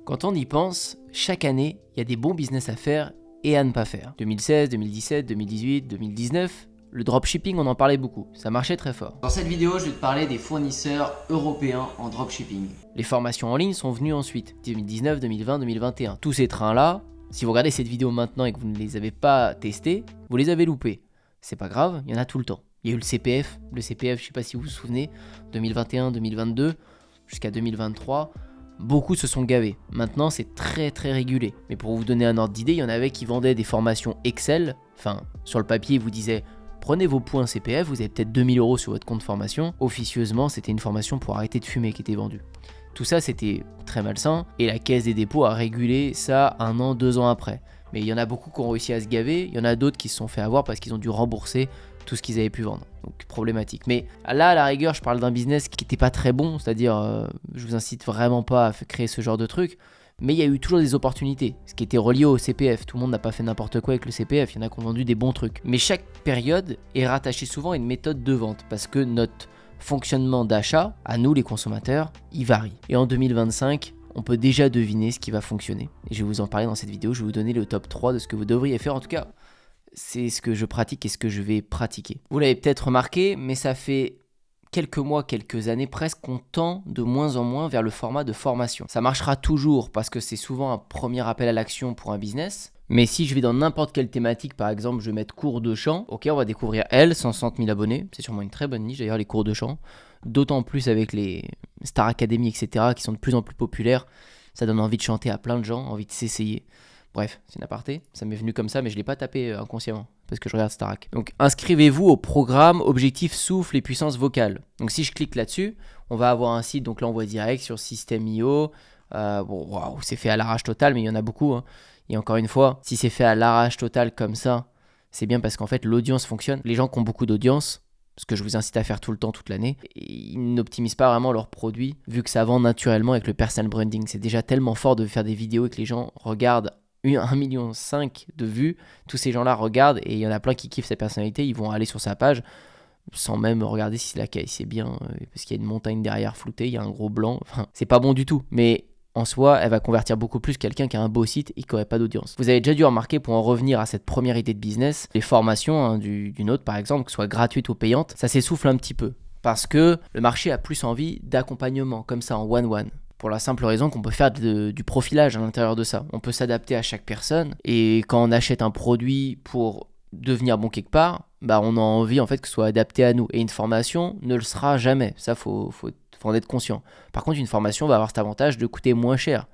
Quand on y pense, chaque année, il y a des bons business à faire et à ne pas faire. 2016, 2017, 2018, 2019, le dropshipping, on en parlait beaucoup, ça marchait très fort. Dans cette vidéo, je vais te parler des fournisseurs européens en dropshipping. Les formations en ligne sont venues ensuite, 2019, 2020, 2021. Tous ces trains-là, si vous regardez cette vidéo maintenant et que vous ne les avez pas testés, vous les avez loupés. C'est pas grave, il y en a tout le temps. Il y a eu le CPF, je sais pas si vous vous souvenez, 2021, 2022, jusqu'à 2023. Beaucoup se sont gavés. Maintenant, c'est très régulé. Mais pour vous donner un ordre d'idée, il y en avait qui vendaient des formations Excel. Enfin, sur le papier, ils vous disaient prenez vos points CPF, vous avez peut-être 2000 € sur votre compte formation. Officieusement, c'était une formation pour arrêter de fumer qui était vendue. Tout ça, c'était très malsain. Et la Caisse des dépôts a régulé ça 1 an, 2 ans après. Mais il y en a beaucoup qui ont réussi à se gaver. Il y en a d'autres qui se sont fait avoir parce qu'ils ont dû rembourser tout ce qu'ils avaient pu vendre. Donc problématique. Mais là, à la rigueur, je parle d'un business qui n'était pas très bon, c'est-à-dire, je vous incite vraiment pas à créer ce genre de truc, mais il y a eu toujours des opportunités, ce qui était relié au CPF. Tout le monde n'a pas fait n'importe quoi avec le CPF, il y en a qui ont vendu des bons trucs. Mais chaque période est rattachée souvent à une méthode de vente, parce que notre fonctionnement d'achat, à nous les consommateurs, il varie. Et en 2025, on peut déjà deviner ce qui va fonctionner. Et je vais vous en parler dans cette vidéo, je vais vous donner le top 3 de ce que vous devriez faire, en tout cas. C'est ce que je pratique et ce que je vais pratiquer. Vous l'avez peut-être remarqué, mais ça fait quelques mois, quelques années presque qu'on tend de moins en moins vers le format de formation. Ça marchera toujours parce que c'est souvent un premier appel à l'action pour un business. Mais si je vais dans n'importe quelle thématique, par exemple, je vais mettre cours de chant, ok, on va découvrir 160 000 abonnés. C'est sûrement une très bonne niche d'ailleurs, les cours de chant. D'autant plus avec les Star Academy, etc., qui sont de plus en plus populaires. Ça donne envie de chanter à plein de gens, envie de s'essayer. Bref, c'est une aparté, ça m'est venu comme ça, mais je ne l'ai pas tapé inconsciemment, parce que je regarde Starac. Donc inscrivez-vous au programme Objectif Souffle et Puissance Vocale. Donc si je clique là-dessus, on va avoir un site, donc là on voit direct sur System.io. C'est fait à l'arrache total, mais il y en a beaucoup. Hein. Et encore une fois, si c'est fait à l'arrache total comme ça, c'est bien parce qu'en fait l'audience fonctionne. Les gens qui ont beaucoup d'audience, ce que je vous incite à faire tout le temps, toute l'année, ils n'optimisent pas vraiment leurs produits, vu que ça vend naturellement avec le personal branding. C'est déjà tellement fort de faire des vidéos et que les gens regardent 1,5 million de vues, tous ces gens-là regardent et il y en a plein qui kiffent sa personnalité, ils vont aller sur sa page sans même regarder si la caisse c'est bien, parce qu'il y a une montagne derrière floutée, il y a un gros blanc, enfin c'est pas bon du tout, mais en soi elle va convertir beaucoup plus quelqu'un qui a un beau site et qui n'aurait pas d'audience. Vous avez déjà dû remarquer, pour en revenir à cette première idée de business, les formations d'une autre par exemple, que ce soit gratuite ou payante, ça s'essouffle un petit peu, parce que le marché a plus envie d'accompagnement, comme ça en one-one. Pour la simple raison qu'on peut faire du profilage à l'intérieur de ça. On peut s'adapter à chaque personne. Et quand on achète un produit pour devenir bon quelque part, on a envie en fait que ce soit adapté à nous. Et une formation ne le sera jamais. Ça, faut en être conscient. Par contre, une formation va avoir cet avantage de coûter moins cher.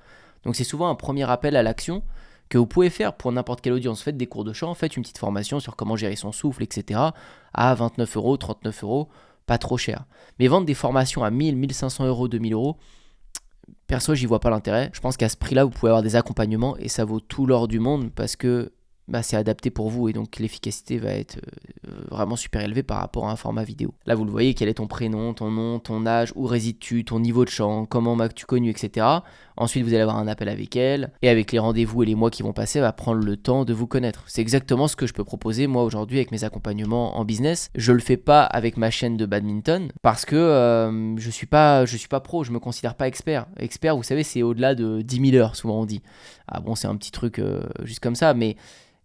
Donc c'est souvent un premier appel à l'action que vous pouvez faire pour n'importe quelle audience. Faites des cours de chant, faites une petite formation sur comment gérer son souffle, etc. à 29 €, 39 €, pas trop cher. Mais vendre des formations à 1000, 1500 €, 2000 €, perso, j'y vois pas l'intérêt. Je pense qu'à ce prix-là, vous pouvez avoir des accompagnements et ça vaut tout l'or du monde parce que c'est adapté pour vous et donc l'efficacité va être vraiment super élevée par rapport à un format vidéo. Là, vous le voyez, quel est ton prénom, ton nom, ton âge, où résides-tu, ton niveau de chant, comment m'as-tu connu, etc. Ensuite, vous allez avoir un appel avec elle et avec les rendez-vous et les mois qui vont passer, elle va prendre le temps de vous connaître. C'est exactement ce que je peux proposer moi aujourd'hui avec mes accompagnements en business. Je le fais pas avec ma chaîne de badminton parce que je suis pas pro, je me considère pas expert. Expert, vous savez, c'est au-delà de 10 000 heures, souvent on dit. Ah bon, c'est un petit truc juste comme ça, mais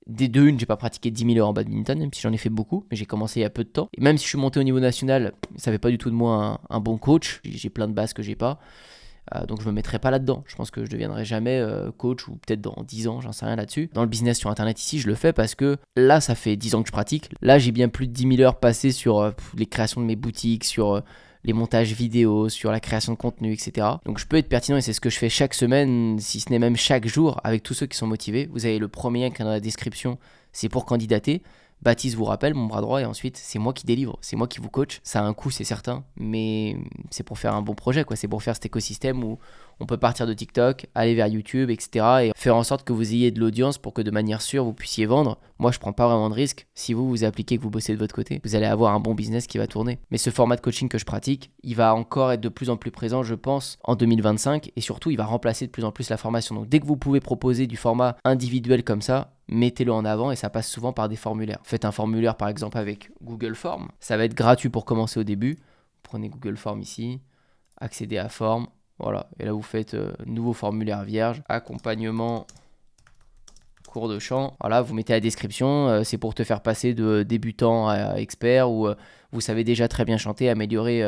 des deux une, j'ai pas pratiqué 10 000 heures en badminton, même si j'en ai fait beaucoup, mais j'ai commencé il y a peu de temps. Et même si je suis monté au niveau national, ça fait pas du tout de moi un bon coach. J'ai plein de bases que j'ai pas. Donc je me mettrai pas là-dedans. Je pense que je deviendrai jamais coach ou peut-être dans 10 ans, j'en sais rien là-dessus. Dans le business sur internet ici, je le fais parce que là, ça fait 10 ans que je pratique. Là, j'ai bien plus de 10 000 heures passées sur les créations de mes boutiques, sur les montages vidéo, sur la création de contenu, etc. Donc je peux être pertinent et c'est ce que je fais chaque semaine, si ce n'est même chaque jour, avec tous ceux qui sont motivés. Vous avez le premier lien qui est dans la description, c'est pour candidater. Baptiste vous rappelle, mon bras droit, et ensuite c'est moi qui délivre, c'est moi qui vous coach. Ça a un coût, c'est certain, mais c'est pour faire un bon projet, quoi. C'est pour faire cet écosystème où on peut partir de TikTok, aller vers YouTube, etc. et faire en sorte que vous ayez de l'audience pour que de manière sûre vous puissiez vendre. Moi, je prends pas vraiment de risque. Si vous appliquez, que vous bossez de votre côté, vous allez avoir un bon business qui va tourner. Mais ce format de coaching que je pratique, il va encore être de plus en plus présent, je pense, en 2025, et surtout, il va remplacer de plus en plus la formation. Donc, dès que vous pouvez proposer du format individuel comme ça, mettez-le en avant et ça passe souvent par des formulaires. Faites un formulaire par exemple avec Google Forms. Ça va être gratuit pour commencer au début. Prenez Google Forms ici, accédez à Forms, Voilà, et là vous faites nouveau formulaire vierge, accompagnement, cours de chant. Voilà, vous mettez la description, c'est pour te faire passer de débutant à expert ou vous savez déjà très bien chanter, améliorer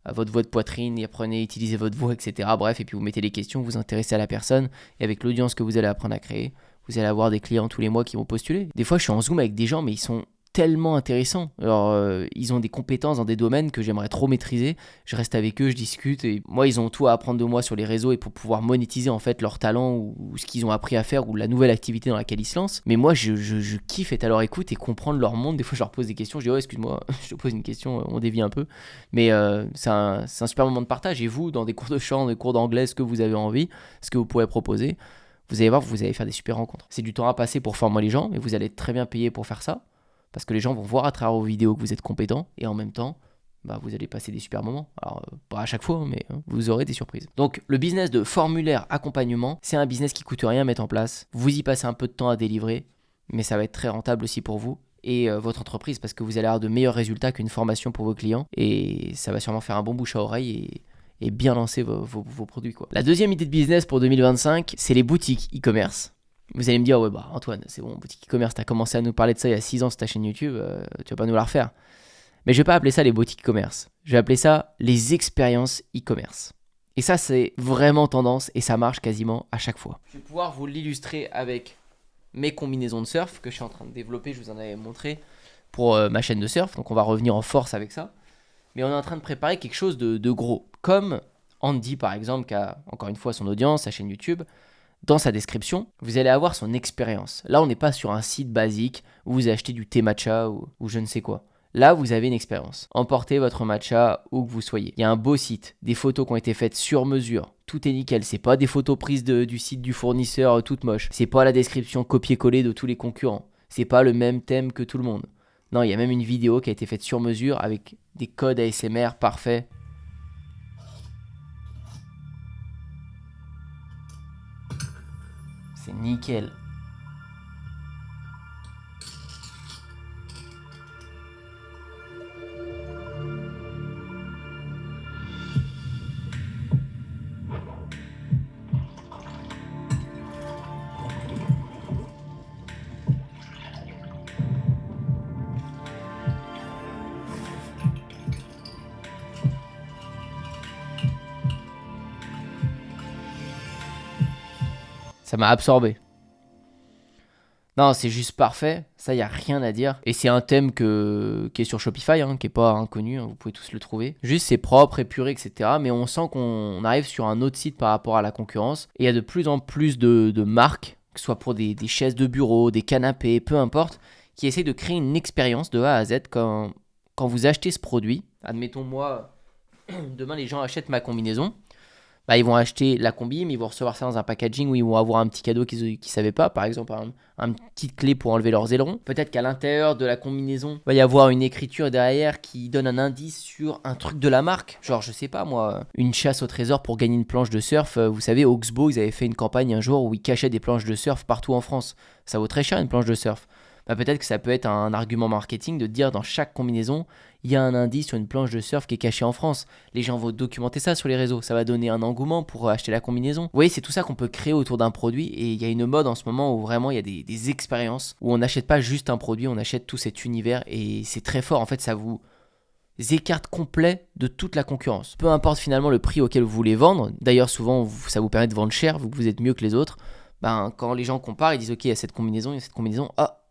votre voix de poitrine, et apprenez à utiliser votre voix, etc. Bref, et puis vous mettez les questions, vous vous intéressez à la personne et avec l'audience que vous allez apprendre à créer, vous allez avoir des clients tous les mois qui vont postuler. Des fois, je suis en Zoom avec des gens, mais ils sont tellement intéressants. Alors, ils ont des compétences dans des domaines que j'aimerais trop maîtriser. Je reste avec eux, je discute. Et moi, ils ont tout à apprendre de moi sur les réseaux et pour pouvoir monétiser en fait leur talent ou ce qu'ils ont appris à faire ou la nouvelle activité dans laquelle ils se lancent. Mais moi, je kiffe être à leur écoute et comprendre leur monde. Des fois, je leur pose des questions. Je dis, oh, excuse-moi, je te pose une question, on dévie un peu. Mais c'est un super moment de partage. Et vous, dans des cours de chant, des cours d'anglais, ce que vous avez envie, ce que vous pourrez proposer, vous allez voir, vous allez faire des super rencontres. C'est du temps à passer pour former les gens et vous allez être très bien payé pour faire ça. Parce que les gens vont voir à travers vos vidéos que vous êtes compétent et en même temps, vous allez passer des super moments. Alors, pas à chaque fois, mais vous aurez des surprises. Donc, le business de formulaire accompagnement, c'est un business qui coûte rien à mettre en place. Vous y passez un peu de temps à délivrer, mais ça va être très rentable aussi pour vous et votre entreprise parce que vous allez avoir de meilleurs résultats qu'une formation pour vos clients et ça va sûrement faire un bon bouche à oreille et bien lancer vos produits, quoi. La deuxième idée de business pour 2025, c'est les boutiques e-commerce. Vous allez me dire, ouais, Antoine, c'est bon, boutique e-commerce, t'as commencé à nous parler de ça il y a 6 ans sur ta chaîne YouTube, tu vas pas nous la refaire. Mais je vais pas appeler ça les boutiques e-commerce, je vais appeler ça les expériences e-commerce. Et ça, c'est vraiment tendance et ça marche quasiment à chaque fois. Je vais pouvoir vous l'illustrer avec mes combinaisons de surf que je suis en train de développer, je vous en avais montré pour ma chaîne de surf, donc on va revenir en force avec ça. Mais on est en train de préparer quelque chose de gros, comme Andy par exemple, qui a encore une fois son audience, sa chaîne YouTube. Dans sa description, vous allez avoir son expérience. Là, on n'est pas sur un site basique où vous achetez du thé matcha ou je ne sais quoi. Là, vous avez une expérience. Emportez votre matcha où que vous soyez. Il y a un beau site, des photos qui ont été faites sur mesure. Tout est nickel. C'est pas des photos prises du site du fournisseur toutes moches. C'est pas la description copier-coller de tous les concurrents. C'est pas le même thème que tout le monde. Non, il y a même une vidéo qui a été faite sur mesure avec des codes ASMR parfaits. C'est nickel. Ça m'a absorbé. Non, c'est juste parfait. Ça, il n'y a rien à dire. Et c'est un thème qui est sur Shopify, qui n'est pas inconnu. Vous pouvez tous le trouver. Juste, c'est propre, épuré, etc. Mais on sent qu'on arrive sur un autre site par rapport à la concurrence. Et il y a de plus en plus de marques, que ce soit pour des chaises de bureau, des canapés, peu importe, qui essayent de créer une expérience de A à Z quand vous achetez ce produit. Admettons, moi, demain, les gens achètent ma combinaison. Ils vont acheter la combi, mais ils vont recevoir ça dans un packaging où ils vont avoir un petit cadeau qu'ils ne savaient pas. Par exemple, un petite clé pour enlever leurs ailerons. Peut-être qu'à l'intérieur de la combinaison, il va y avoir une écriture derrière qui donne un indice sur un truc de la marque. Genre, je sais pas moi, une chasse au trésor pour gagner une planche de surf. Vous savez, Oxbow, ils avaient fait une campagne un jour où ils cachaient des planches de surf partout en France. Ça vaut très cher une planche de surf. Peut-être que ça peut être un argument marketing de dire dans chaque combinaison, il y a un indice sur une planche de surf qui est cachée en France. Les gens vont documenter ça sur les réseaux. Ça va donner un engouement pour acheter la combinaison. Vous voyez, c'est tout ça qu'on peut créer autour d'un produit. Et il y a une mode en ce moment où vraiment il y a des expériences où on n'achète pas juste un produit, on achète tout cet univers. Et c'est très fort. En fait, ça vous écarte complet de toute la concurrence. Peu importe finalement le prix auquel vous voulez vendre. D'ailleurs, souvent, ça vous permet de vendre cher, vu que vous êtes mieux que les autres. Quand les gens comparent, ils disent ok, il y a cette combinaison,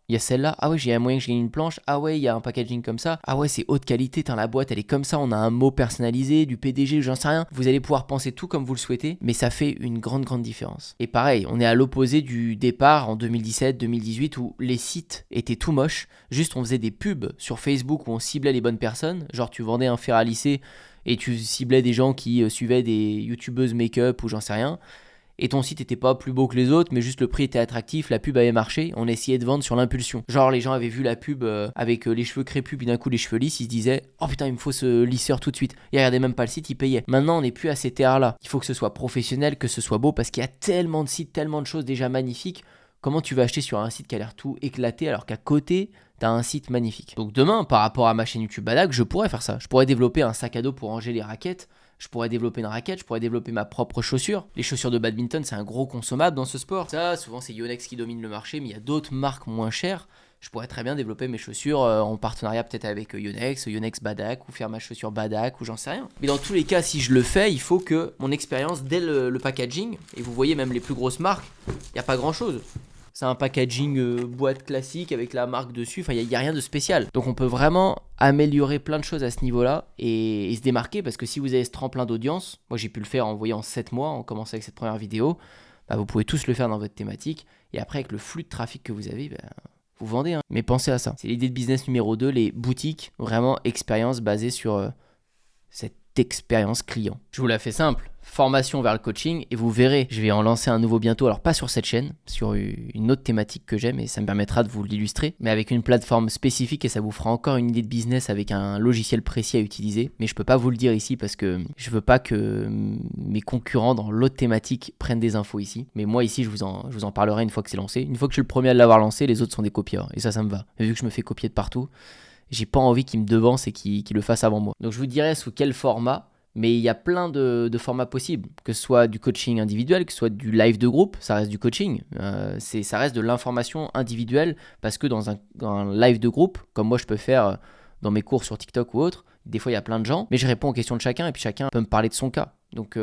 il y a celle-là, ah ouais, j'ai un moyen que je gagne une planche, ah ouais, il y a un packaging comme ça, ah ouais, c'est haute qualité, la boîte elle est comme ça, on a un mot personnalisé, du PDG, j'en sais rien. Vous allez pouvoir penser tout comme vous le souhaitez, mais ça fait une grande différence. Et pareil, on est à l'opposé du départ en 2017-2018 où les sites étaient tout moches, juste on faisait des pubs sur Facebook où on ciblait les bonnes personnes, genre tu vendais un fer à lisser et tu ciblais des gens qui suivaient des youtubeuses make-up ou j'en sais rien. Et ton site était pas plus beau que les autres, mais juste le prix était attractif, la pub avait marché, on essayait de vendre sur l'impulsion. Genre les gens avaient vu la pub avec les cheveux crépus puis d'un coup les cheveux lisses, ils se disaient « Oh putain, il me faut ce lisseur tout de suite ». Ils regardaient même pas le site, ils payaient. Maintenant on n'est plus à ces terres-là. Il faut que ce soit professionnel, que ce soit beau, parce qu'il y a tellement de sites, tellement de choses déjà magnifiques. Comment tu vas acheter sur un site qui a l'air tout éclaté alors qu'à côté, t'as un site magnifique. Donc demain, par rapport à ma chaîne YouTube Badak, je pourrais faire ça. Je pourrais développer un sac à dos pour ranger les raquettes, Je pourrais développer une raquette, je pourrais développer ma propre chaussure. Les chaussures de badminton, c'est un gros consommable dans ce sport. Ça, souvent, c'est Yonex qui domine le marché, mais il y a d'autres marques moins chères. Je pourrais très bien développer mes chaussures en partenariat peut-être avec Yonex Badak, ou faire ma chaussure Badak, ou j'en sais rien. Mais dans tous les cas, si je le fais, il faut que mon expérience dès le packaging, et vous voyez même les plus grosses marques, il n'y a pas grand-chose. C'est un packaging boîte classique avec la marque dessus, enfin il n'y a rien de spécial. Donc on peut vraiment améliorer plein de choses à ce niveau-là et se démarquer, parce que si vous avez ce tremplin d'audience, moi j'ai pu le faire en 7 mois, en commençant avec cette première vidéo, bah, vous pouvez tous le faire dans votre thématique, et après avec le flux de trafic que vous avez, bah, vous vendez. Hein. Mais pensez à ça. C'est l'idée de business numéro 2, les boutiques, vraiment expérience basée sur cette expérience client. Je vous la fais simple, formation vers le coaching, et vous verrez, je vais en lancer un nouveau bientôt, alors pas sur cette chaîne, sur une autre thématique que j'aime, et ça me permettra de vous l'illustrer, mais avec une plateforme spécifique, et ça vous fera encore une idée de business avec un logiciel précis à utiliser, mais je peux pas vous le dire ici parce que je veux pas que mes concurrents dans l'autre thématique prennent des infos ici, mais moi ici je vous en parlerai une fois que c'est lancé. Une fois que je suis le premier à l'avoir lancé, les autres sont des copieurs, et ça me va, et vu que je me fais copier de partout, j'ai pas envie qu'ils me devancent et qu'ils le fassent avant moi. Donc je vous dirai sous quel format, mais il y a plein de formats possibles, que ce soit du coaching individuel, que ce soit du live de groupe, ça reste du coaching, ça reste de l'information individuelle, parce que dans un live de groupe, comme moi je peux faire dans mes cours sur TikTok ou autre, des fois il y a plein de gens, mais je réponds aux questions de chacun, et puis chacun peut me parler de son cas. Donc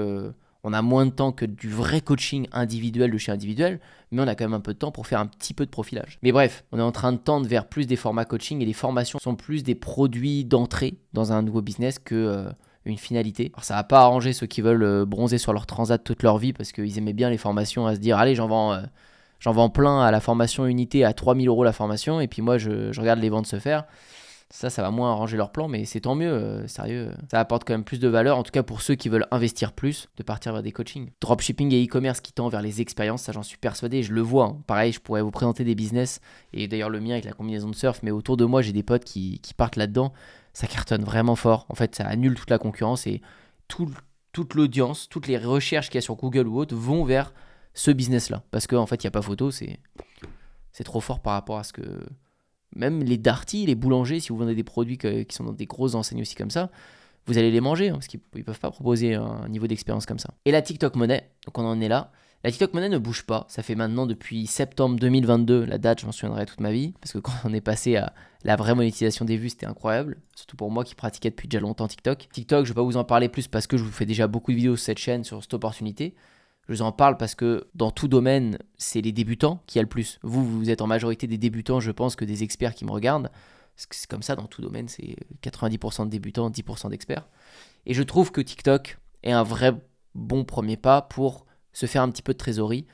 on a moins de temps que du vrai coaching individuel de chez individuel, mais on a quand même un peu de temps pour faire un petit peu de profilage. Mais bref, on est en train de tendre vers plus des formats coaching, et les formations sont plus des produits d'entrée dans un nouveau business que une finalité. Alors ça va pas arranger ceux qui veulent bronzer sur leur transat toute leur vie, parce qu'ils aimaient bien les formations, à se dire allez j'en vends plein à la formation unité à 3000 € la formation, et puis moi je regarde les ventes se faire. Ça va moins arranger leur plan, mais c'est tant mieux, sérieux. Ça apporte quand même plus de valeur, en tout cas pour ceux qui veulent investir plus, de partir vers des coachings. Dropshipping et e-commerce qui tend vers les expériences, ça j'en suis persuadé, je le vois. Hein. Pareil, je pourrais vous présenter des business, et d'ailleurs le mien avec la combinaison de surf, mais autour de moi j'ai des potes qui partent là-dedans. Ça cartonne vraiment fort. En fait, ça annule toute la concurrence, et toute l'audience, toutes les recherches qu'il y a sur Google ou autre vont vers ce business-là. Parce qu'en fait, il n'y a pas photo, c'est trop fort par rapport à ce que... Même les darty, les boulangers, si vous vendez des produits qui sont dans des grosses enseignes aussi comme ça, vous allez les manger, hein, parce qu'ils ne peuvent pas proposer un niveau d'expérience comme ça. Et la TikTok Money, donc on en est là. La TikTok Money ne bouge pas, ça fait maintenant depuis septembre 2022, la date je m'en souviendrai toute ma vie, parce que quand on est passé à la vraie monétisation des vues, c'était incroyable, surtout pour moi qui pratiquais depuis déjà longtemps TikTok. TikTok, je ne vais pas vous en parler plus parce que je vous fais déjà beaucoup de vidéos sur cette chaîne, sur cette opportunité. Je vous en parle parce que dans tout domaine, c'est les débutants qui a le plus. Vous êtes en majorité des débutants, je pense, que des experts qui me regardent. Parce que c'est comme ça dans tout domaine, c'est 90% de débutants, 10% d'experts. Et je trouve que TikTok est un vrai bon premier pas pour se faire un petit peu de trésorerie,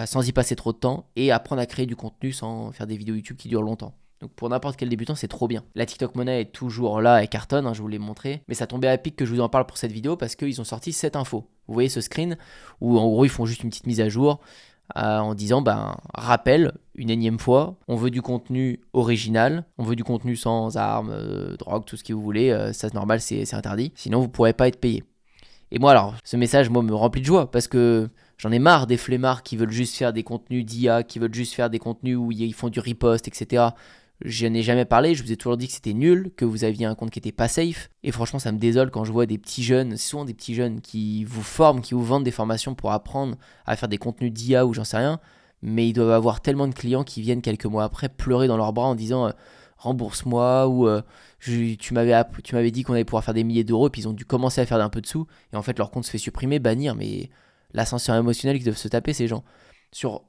sans y passer trop de temps, et apprendre à créer du contenu sans faire des vidéos YouTube qui durent longtemps. Donc pour n'importe quel débutant, c'est trop bien. La TikTok Money est toujours là, elle cartonne, hein, je vous l'ai montré. Mais ça tombait à pic que je vous en parle pour cette vidéo parce qu'ils ont sorti cette info. Vous voyez ce screen où en gros ils font juste une petite mise à jour en disant rappel, une énième fois, on veut du contenu original, on veut du contenu sans armes, drogue, tout ce que vous voulez. Ça c'est normal, c'est interdit. Sinon vous ne pourrez pas être payé. Et moi alors, ce message me remplit de joie parce que j'en ai marre des flemmards qui veulent juste faire des contenus d'IA, qui veulent juste faire des contenus où ils font du repost, etc. Je n'ai jamais parlé, je vous ai toujours dit que c'était nul, que vous aviez un compte qui n'était pas safe. Et franchement, ça me désole quand je vois des petits jeunes, souvent des petits jeunes qui vous forment, qui vous vendent des formations pour apprendre à faire des contenus d'IA ou j'en sais rien. Mais ils doivent avoir tellement de clients qui viennent quelques mois après pleurer dans leurs bras en disant rembourse-moi ou tu m'avais dit qu'on allait pouvoir faire des milliers d'euros, et puis ils ont dû commencer à faire un peu de sous. Et en fait, leur compte se fait supprimer, bannir. Mais l'ascenseur émotionnel qu'ils doivent se taper, ces gens. Sur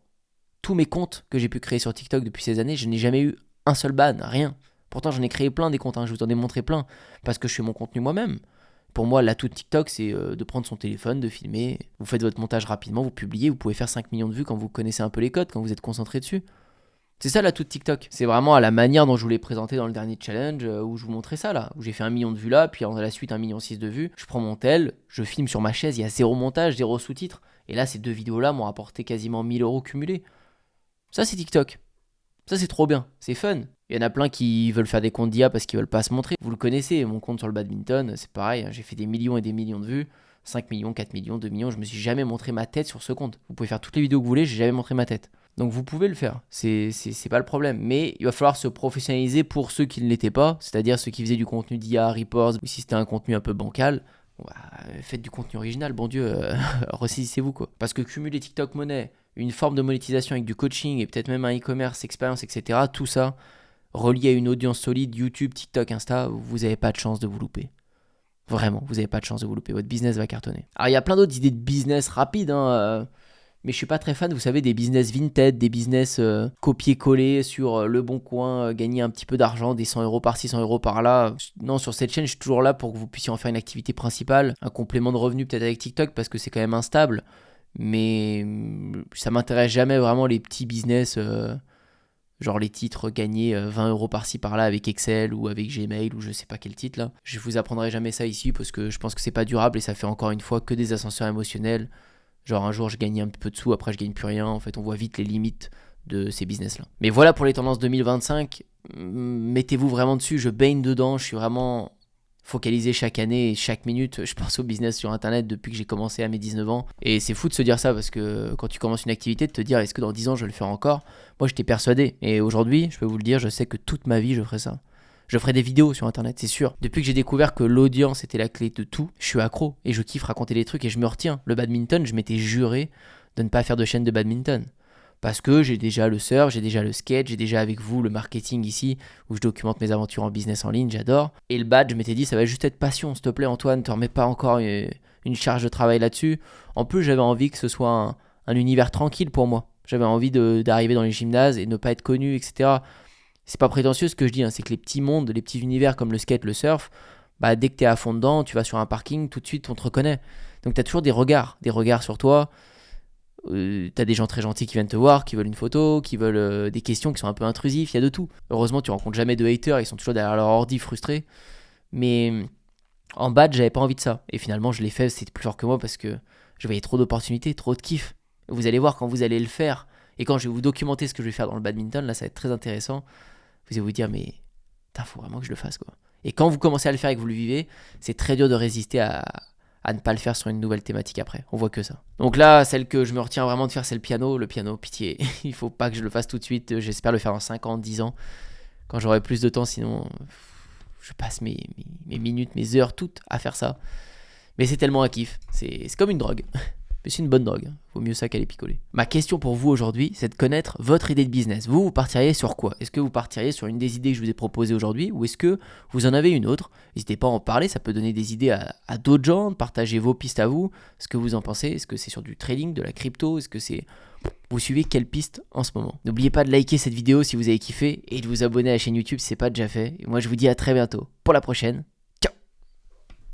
tous mes comptes que j'ai pu créer sur TikTok depuis ces années, je n'ai jamais eu un seul ban, rien. Pourtant, j'en ai créé plein des comptes, je vous en ai montré plein, parce que je fais mon contenu moi-même. Pour moi, l'atout de TikTok, c'est de prendre son téléphone, de filmer, vous faites votre montage rapidement, vous publiez, vous pouvez faire 5 millions de vues quand vous connaissez un peu les codes, quand vous êtes concentré dessus. C'est ça l'atout de TikTok. C'est vraiment à la manière dont je vous l'ai présenté dans le dernier challenge, où je vous montrais ça là, où j'ai fait 1 million de vues là, puis en la suite 1,6 million de vues. Je prends mon tel, je filme sur ma chaise, il y a 0 montage, 0 sous-titres. Et là, ces 2 vidéos-là m'ont apporté quasiment 1000 € cumulés. Ça, c'est TikTok. Ça, c'est trop bien, c'est fun. Il y en a plein qui veulent faire des comptes d'IA parce qu'ils veulent pas se montrer. Vous le connaissez, mon compte sur le badminton, c'est pareil, j'ai fait des millions et des millions de vues. 5 millions, 4 millions, 2 millions, je me suis jamais montré ma tête sur ce compte. Vous pouvez faire toutes les vidéos que vous voulez, j'ai jamais montré ma tête. Donc vous pouvez le faire, c'est pas le problème. Mais il va falloir se professionnaliser pour ceux qui ne l'étaient pas, c'est-à-dire ceux qui faisaient du contenu d'IA, reports, ou si c'était un contenu un peu bancal. Bon, bah, faites du contenu original, bon Dieu, ressaisissez-vous quoi. Parce que cumuler TikTok monnaie, une forme de monétisation avec du coaching et peut-être même un e-commerce, expérience, etc., tout ça, relié à une audience solide, YouTube, TikTok, Insta, vous n'avez pas de chance de vous louper. Vraiment, vous n'avez pas de chance de vous louper. Votre business va cartonner. Alors, il y a plein d'autres idées de business rapides, mais je suis pas très fan, vous savez, des business vintage, des business copier-coller sur Le Bon Coin, gagner un petit peu d'argent, des 100 euros par-ci, 100 euros par-là. Non, sur cette chaîne, je suis toujours là pour que vous puissiez en faire une activité principale, un complément de revenu peut-être avec TikTok parce que c'est quand même instable, mais ça m'intéresse jamais vraiment les petits business, genre les titres gagnés 20 euros par-ci par-là avec Excel ou avec Gmail ou je sais pas quel titre là. Je vous apprendrai jamais ça ici parce que je pense que c'est pas durable et ça fait encore une fois que des ascenseurs émotionnels. Genre un jour je gagne un peu de sous, après je gagne plus rien. En fait on voit vite les limites de ces business là. Mais voilà pour les tendances 2025, mettez-vous vraiment dessus, je baigne dedans, je suis vraiment focalisé chaque année et chaque minute. Je pense au business sur internet depuis que j'ai commencé à mes 19 ans. Et c'est fou de se dire ça parce que quand tu commences une activité, de te dire est-ce que dans 10 ans je vais le faire encore. Moi j'étais persuadé et aujourd'hui je peux vous le dire, je sais que toute ma vie je ferai ça. Je ferai des vidéos sur internet, c'est sûr. Depuis que j'ai découvert que l'audience était la clé de tout, je suis accro et je kiffe raconter des trucs et je me retiens. Le badminton, je m'étais juré de ne pas faire de chaîne de badminton. Parce que j'ai déjà le surf, j'ai déjà le skate, j'ai déjà avec vous le marketing ici, où je documente mes aventures en business en ligne, j'adore. Et le badge, je m'étais dit, ça va juste être passion, s'il te plaît Antoine, te remets pas encore une charge de travail là-dessus. En plus, j'avais envie que ce soit un univers tranquille pour moi. J'avais envie d'arriver dans les gymnases et ne pas être connu, etc. C'est pas prétentieux ce que je dis, c'est que les petits mondes, les petits univers comme le skate, le surf, bah, dès que t'es à fond dedans, tu vas sur un parking, tout de suite on te reconnaît. Donc t'as toujours des regards sur toi. T'as des gens très gentils qui viennent te voir, qui veulent une photo, qui veulent des questions qui sont un peu intrusives, il y a de tout. Heureusement tu rencontres jamais de haters, ils sont toujours derrière leur ordi frustrés. Mais en badge j'avais pas envie de ça. Et finalement je l'ai fait, c'était plus fort que moi parce que je voyais trop d'opportunités, trop de kiff. Vous allez voir quand vous allez le faire. Et quand je vais vous documenter ce que je vais faire dans le badminton, là ça va être très intéressant. Vous allez vous dire mais putain faut vraiment que je le fasse quoi. Et quand vous commencez à le faire et que vous le vivez, c'est très dur de résister à ne pas le faire sur une nouvelle thématique après. On voit que ça. Donc là, celle que je me retiens vraiment de faire, c'est le piano. Le piano, pitié, il faut pas que je le fasse tout de suite. J'espère le faire dans 5 ans, 10 ans, quand j'aurai plus de temps. Sinon, je passe mes minutes, mes heures toutes à faire ça. Mais c'est tellement un kiff. C'est comme une drogue. Mais c'est une bonne drogue. Vaut mieux ça qu'aller picoler. Ma question pour vous aujourd'hui, c'est de connaître votre idée de business. Vous partiriez sur quoi? Est-ce que vous partiriez sur une des idées que je vous ai proposées aujourd'hui ou est-ce que vous en avez une autre? N'hésitez pas à en parler, ça peut donner des idées à d'autres gens, partager vos pistes à vous, ce que vous en pensez. Est-ce que c'est sur du trading, de la crypto? Est-ce que c'est... Vous suivez quelle piste en ce moment? N'oubliez pas de liker cette vidéo si vous avez kiffé et de vous abonner à la chaîne YouTube si ce n'est pas déjà fait. Et moi je vous dis à très bientôt pour la prochaine.